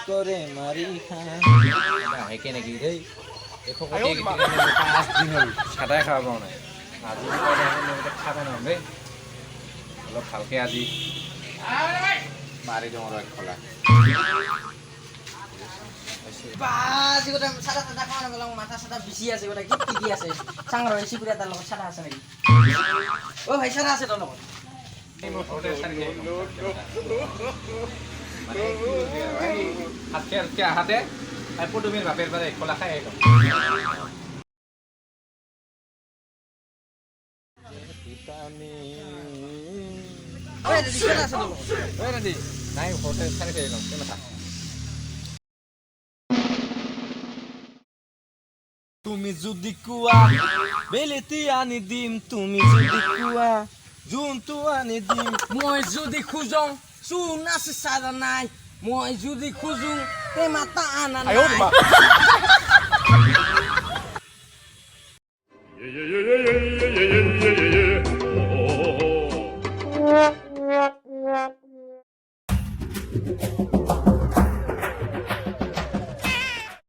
করে মারি খান হেকে নাকি রে এখন দিন হল সাদাই খাওয়া পাও নাই আজি খাব না রে অলপ ভালকে আজি মাৰি দিওঁ আৰু এক খোলা বাজি গোটা সাদা সাদা খাওয়া গেলাম মাথা সাদা বিছি আছে গোটা কি কি আছে চাংর এসি পুরা তার লগত সাদা আছে নাকি ও ভাই সাদা আছে তোর লগত এই মোটে সারি মানে হাতে হাতে আর পটুমির বাপের বাড়ি খোলা খাই আইলো ওই রে সাদা আছে তোর লগত ওই রে নাই হোটেল সারি আইলো কেমন তুমি যদি কুয়া বেলেতি আনি দিম তুমি যদি কুয়া জুনটো আনি দিম মই যদি খুজং চুন আছে সাদা নাই মই যদি খুজু তে মাতা আনা নাই Yeah.